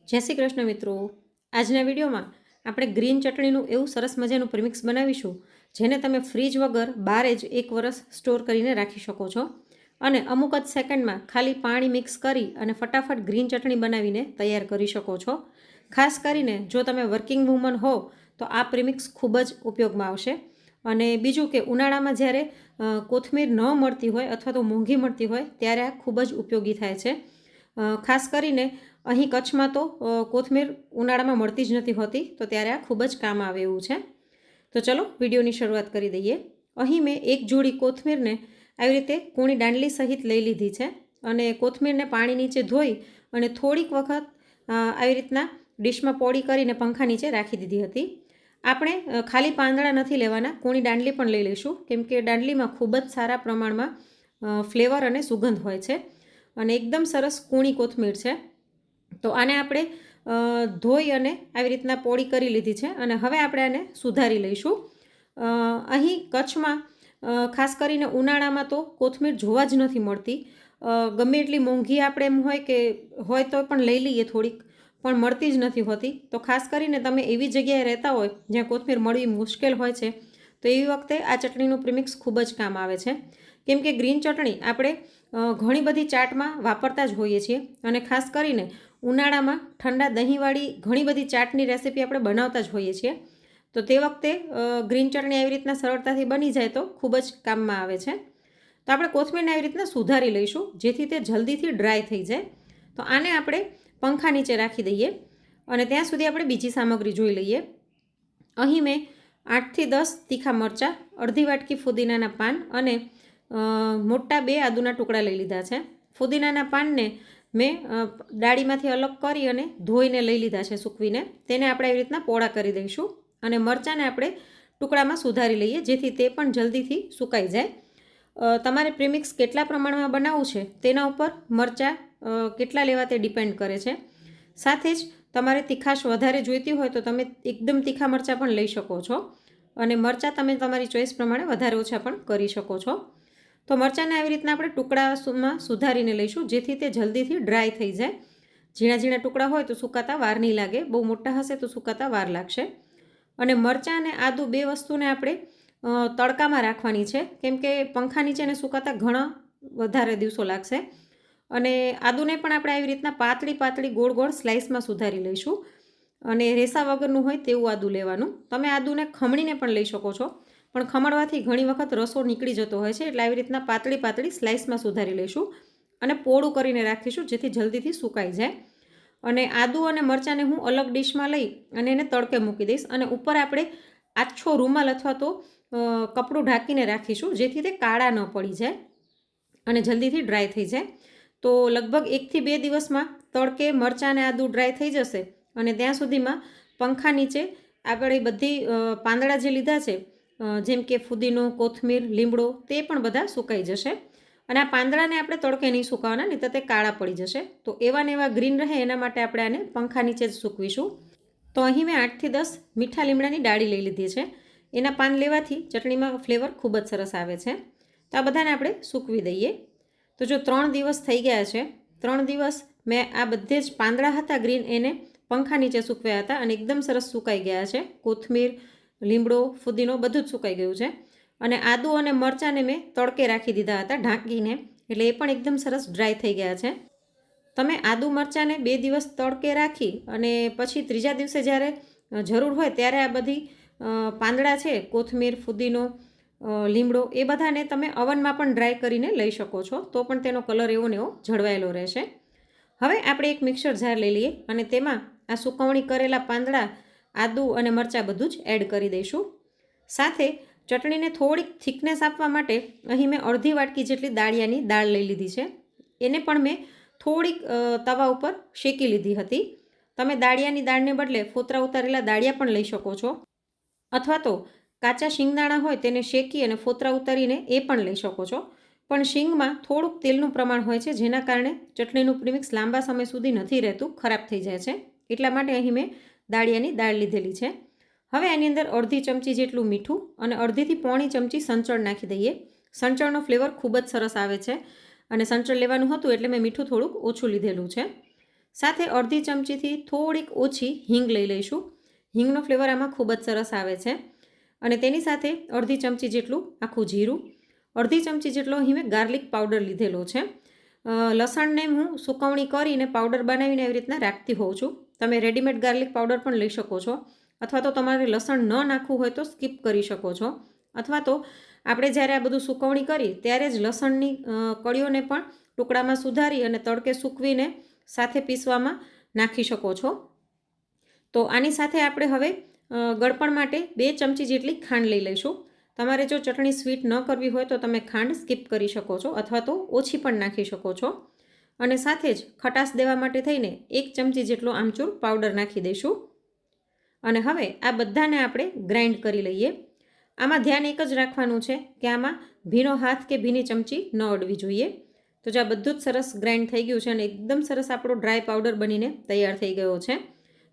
જય શ્રી કૃષ્ણ મિત્રો। આજના વિડીયોમાં આપણે ગ્રીન ચટણીનું એવું સરસ મજાનું પ્રીમિક્સ બનાવીશું જેને તમે ફ્રીજ વગર બારે જ 1 વર્ષ સ્ટોર કરીને રાખી શકો છો અને અમુક જ સેકન્ડમાં ખાલી પાણી મિક્સ કરી અને ફટાફટ ગ્રીન ચટણી બનાવીને તૈયાર કરી શકો છો। ખાસ કરીને જો તમે વર્કિંગ વુમન હો તો આ પ્રીમિક્સ ખૂબ જ ઉપયોગમાં આવશે। અને બીજું કે ઉનાળામાં જ્યારે કોથમીર ન મળતી હોય અથવા તો મોંઘી મળતી હોય ત્યારે આ ખૂબ જ ઉપયોગી થાય છે। ખાસ કરીને અહીં કચ્છમાં તો કોથમીર ઉનાળામાં મળતી જ નથી હોતી, તો ત્યારે આ ખૂબ જ કામ આવે એવું છે। તો ચલો વિડીયોની શરૂઆત કરી દઈએ। અહીં મેં એક જોડી કોથમીરને આવી રીતે કૂણી દાંડલી સહિત લઈ લીધી છે અને કોથમીરને પાણી નીચે ધોઈ અને થોડીક વખત આવી રીતના ડીશમાં પોળી કરીને પંખા નીચે રાખી દીધી હતી। આપણે ખાલી પાંદડા નથી લેવાના, કૂણી દાંડલી પણ લઈ લઈશું કેમ કે દાંડલીમાં ખૂબ જ સારા પ્રમાણમાં ફ્લેવર અને સુગંધ હોય છે અને એકદમ સરસ કૂણી કોથમીર છે। તો આને આપણે ધોઈ અને આવી રીતના પોળી કરી લીધી છે અને હવે આપણે આને સુધારી લઈશું। અહીં કચ્છમાં ખાસ કરીને ઉનાળામાં તો કોથમીર જોવા જ નથી મળતી। ગમે એટલી મોંઘી આપણે એમ હોય તો પણ લઈ લઈએ થોડીક, પણ મળતી જ નથી હોતી। તો ખાસ કરીને તમે એવી જગ્યાએ રહેતા હોય જ્યાં કોથમીર મળવી મુશ્કેલ હોય છે તો એવી વખતે આ ચટણીનું પ્રીમિક્સ ખૂબ જ કામ આવે છે કેમ કે ગ્રીન ચટણી આપણે ઘણી બધી ચાટમાં વાપરતા જ હોઈએ છીએ અને ખાસ કરીને ઉનાળામાં ઠંડા દહીંવાળી ઘણી બધી ચાટની રેસીપી આપણે બનાવતા જ હોઈએ છીએ। તો તે વખતે ગ્રીન ચટણી આવી રીતના સરળતાથી બની જાય તો ખૂબ જ કામમાં આવે છે। તો આપણે કોથમીરને આવી રીતના સુધારી લઈશું જેથી તે જલ્દીથી ડ્રાય થઈ જાય। તો આને આપણે પંખા નીચે રાખી દઈએ અને ત્યાં સુધી આપણે બીજી સામગ્રી જોઈ લઈએ। અહીં મેં 8 થી 10 તીખા મરચાં, અડધી વાટકી ફુદીનાના પાન અને મોટા 2 આદુના ટુકડા લઈ લીધા છે। ફુદીનાના પાનને મેં ડાળીમાંથી અલગ કરી અને ધોઈને લઈ લીધા છે સૂકવીને, તેને આપણે આવી રીતના પોળા કરી દઈશું અને મરચાંને આપણે ટુકડામાં સુધારી લઈએ જેથી તે પણ જલ્દીથી સુકાઈ જાય। તમારે પ્રીમિક્સ કેટલા પ્રમાણમાં બનાવવું છે તેના ઉપર મરચાં કેટલા લેવા તે ડિપેન્ડ કરે છે। સાથે જ તમારે તીખાશ વધારે જોઈતી હોય તો તમે એકદમ તીખા મરચાં પણ લઈ શકો છો અને મરચાં તમે તમારી ચોઈસ પ્રમાણે વધારે ઓછા પણ કરી શકો છો। તો મરચાંને આવી રીતના આપણે ટુકડામાં સુધારીને લઈશું જેથી તે જલ્દીથી ડ્રાય થઈ જાય। ઝીણા ઝીણા ટુકડા હોય તો સુકાતા વાર નહીં લાગે, બહુ મોટા હશે તો સુકાતા વાર લાગશે। અને મરચાં અને આદુ બે વસ્તુને આપણે તડકામાં રાખવાની છે કેમ કે પંખા નીચેને સુકાતા ઘણા વધારે દિવસો લાગશે। અને આદુને પણ આપણે આવી રીતના પાતળી ગોળ ગોળ સ્લાઇસમાં સુધારી લઈશું અને રેસા વગરનું હોય તેવું આદું લેવાનું। તમે આદુને ખમણીને પણ લઈ શકો છો, પણ ખમણવાથી ઘણી વખત રસો નીકળી જતો હોય છે, એટલે આવી રીતના પાતળી સ્લાઇસમાં સુધારી લઈશું અને પોળું કરીને રાખીશું જેથી જલ્દીથી સુકાઈ જાય। અને આદુ અને મરચાંને હું અલગ ડીશમાં લઈ અને એને તડકે મૂકી દઈશ અને ઉપર આપણે આછો રૂમાલ અથવા તો કપડું ઢાંકીને રાખીશું જેથી તે કાળા ન પડી જાય અને જલ્દીથી ડ્રાય થઈ જાય। તો લગભગ 1 થી 2 દિવસમાં તડકે મરચાં અને આદુ ડ્રાય થઈ જશે અને ત્યાં સુધીમાં પંખા નીચે આગળ એ બધી પાંદડા જે લીધા છે જેમ કે ફુદીનો, કોથમીર, લીમડો તે પણ બધા સુકાઈ જશે અને આ પાંદડાને આપણે તડકે નહીં સુકાવવાના, નહીં તો તે કાળા પડી જશે। તો એવા ને એવા ગ્રીન રહે એના માટે આપણે આને પંખા નીચે જ સૂકવીશું। તો અહીં મેં 8 થી 10 મીઠા લીમડાની ડાળી લઈ લીધી છે, એના પાન લેવાથી ચટણીમાં ફ્લેવર ખૂબ જ સરસ આવે છે। તો આ બધાને આપણે સૂકવી દઈએ। તો જો 3 દિવસ થઈ ગયા છે, 3 દિવસ મેં આ બધે જ પાંદડા હતા ગ્રીન એને પંખા નીચે સૂકવ્યા હતા અને એકદમ સરસ સુકાઈ ગયા છે। કોથમીર, લીમડો, ફુદીનો બધું જ સુકાઈ ગયું છે અને આદુ અને મરચાંને મેં તડકે રાખી દીધા હતા ઢાંકીને, એટલે એ પણ એકદમ સરસ ડ્રાય થઈ ગયા છે। તમે આદુ મરચાંને 2 દિવસ તડકે રાખી અને પછી ત્રીજા દિવસે જ્યારે જરૂર હોય ત્યારે આ બધી પાંદડા છે, કોથમીર, ફુદીનો, લીમડો એ બધાને તમે ઓવનમાં પણ ડ્રાય કરીને લઈ શકો છો તો પણ તેનો કલર એવો ને એવો જળવાયેલો રહેશે। હવે આપણે એક મિક્સર જાર લઈ લઈએ અને તેમાં આ સુકવણી કરેલા પાંદડા, આદુ અને મરચાં બધું જ એડ કરી દઈશું। સાથે ચટણીને થોડીક થિકનેસ આપવા માટે અહીં મેં અડધી વાટકી જેટલી દાળિયાની દાળ લઈ લીધી છે, એને પણ મેં થોડીક તવા ઉપર શેકી લીધી હતી। તમે દાળિયાની દાળને બદલે ફોતરા ઉતારેલા દાળિયા પણ લઈ શકો છો અથવા તો કાચા શિંગદાણા હોય તેને શેકી અને ફોતરા ઉતારીને એ પણ લઈ શકો છો, પણ શીંગમાં થોડુંક તેલનું પ્રમાણ હોય છે જેના કારણે ચટણીનું પ્રીમિક્સ લાંબા સમય સુધી નથી રહેતું, ખરાબ થઈ જાય છે, એટલા માટે અહીં મેં દાળિયાની દાળ લીધેલી છે। હવે આની અંદર અડધી ચમચી જેટલું મીઠું અને અડધીથી પોણી ચમચી સંચળ નાખી દઈએ। સંચળનો ફ્લેવર ખૂબ જ સરસ આવે છે અને સંચળ લેવાનું હતું એટલે મેં મીઠું થોડુંક ઓછું લીધેલું છે। સાથે અડધી ચમચીથી થોડીક ઓછી હિંગ લઈ લઈશું. હિંગનો ફ્લેવર આમાં ખૂબ જ સરસ આવે છે. અને તેની સાથે અડધી ચમચી જેટલું આખું જીરું, અડધી ચમચી જેટલો અહીં મેં ગાર્લિક પાવડર લીધેલો છે. લસણને હું સુકવણી કરીને પાવડર બનાવીને એવી રીતના રાખતી હોઉં છું. તમે રેડીમેડ ગાર્લિક પાવડર પણ લઈ શકો છો, અથવા તો તમારે લસણ ન નાખવું હોય તો સ્કીપ કરી શકો છો. અથવા તો આપણે જ્યારે આ બધું સુકવણી કરી ત્યારે જ લસણની કળીઓને પણ ટુકડામાં સુધારી અને તડકે સૂકવીને સાથે પીસવામાં નાખી શકો છો. તો આની સાથે આપણે હવે ગળપણ માટે 2 ચમચી જેટલી ખાંડ લઈ લઈશું. તમારે જો ચટણી સ્વીટ ન કરવી હોય તો તમે ખાંડ સ્કીપ કરી શકો છો અથવા તો ઓછી પણ નાખી શકો છો. અને સાથે જ ખટાશ દેવા માટે થઈને 1 ચમચી જેટલો આમચૂર પાવડર નાખી દઈશું. અને હવે આ બધાને આપણે ગ્રાઇન્ડ કરી લઈએ. આમાં ધ્યાન એક જ રાખવાનું છે કે આમાં ભીનો હાથ કે ભીની ચમચી ન અડવી જોઈએ. તો જો આ બધું જ સરસ ગ્રાઇન્ડ થઈ ગયું છે અને એકદમ સરસ આપણો ડ્રાય પાવડર બનીને તૈયાર થઈ ગયો છે.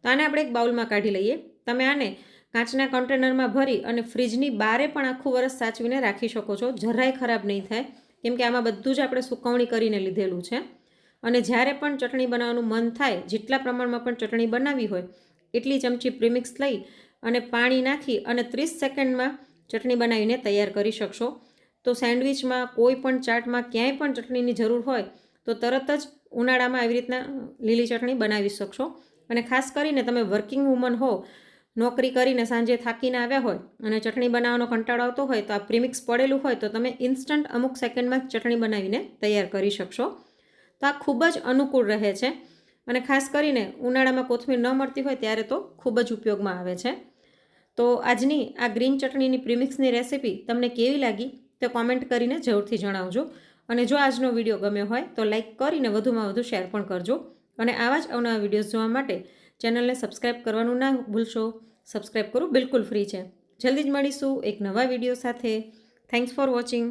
તો આને આપણે એક બાઉલમાં કાઢી લઈએ. તમે આને કાચના કન્ટેનરમાં ભરી અને ફ્રીજની બહારે પણ આખું વરસ સાચવીને રાખી શકો છો. જરાય ખરાબ નહીં થાય, કેમ કે આમાં બધું જ આપણે સુકવણી કરીને લીધેલું છે. અને જ્યારે પણ ચટણી બનાવવાનું મન થાય, જેટલા પ્રમાણમાં પણ ચટણી બનાવવી હોય એટલી ચમચી પ્રીમિક્સ લઈ અને પાણી નાખી અને 30 સેકન્ડમાં ચટણી બનાવીને તૈયાર કરી શકશો. તો સેન્ડવિચમાં, કોઈ પણ ચાટમાં ક્યાંય પણ ચટણીની જરૂર હોય તો તરત જ ઉનાળામાં આવી રીતના લીલી ચટણી બનાવી શકશો. અને ખાસ કરીને તમે વર્કિંગ વુમન હો, નોકરી કરીને સાંજે થાકીને આવ્યા હોય અને ચટણી બનાવવાનો કંટાળો આવતો હોય તો આ પ્રીમિક્સ પડેલું હોય તો તમે ઇન્સ્ટન્ટ અમુક સેકન્ડમાં ચટણી બનાવીને તૈયાર કરી શકશો. તો આ ખૂબ જ અનુકૂળ રહે છે અને ખાસ કરીને ઉનાળામાં કોથમીર ન મળતી હોય ત્યારે તો ખૂબ જ ઉપયોગમાં આવે છે. તો આજની આ ગ્રીન ચટણીની પ્રીમિક્સની રેસિપી તમને કેવી લાગી તો કોમેન્ટ કરીને જરૂરથી જણાવજો. અને જો આજનો વિડીયો ગમ્યો હોય તો લાઈક કરીને વધુમાં વધુ શેર પણ કરજો. અને આવા જ અવનવા વિડીયોઝ જોવા માટે ચેનલને સબસ્ક્રાઈબ કરવાનું ના ભૂલશો. સબસ્ક્રાઈબ કરવું બિલકુલ ફ્રી છે. જલ્દી જ મળીશું એક નવા વિડીયો સાથે. Thanks for watching.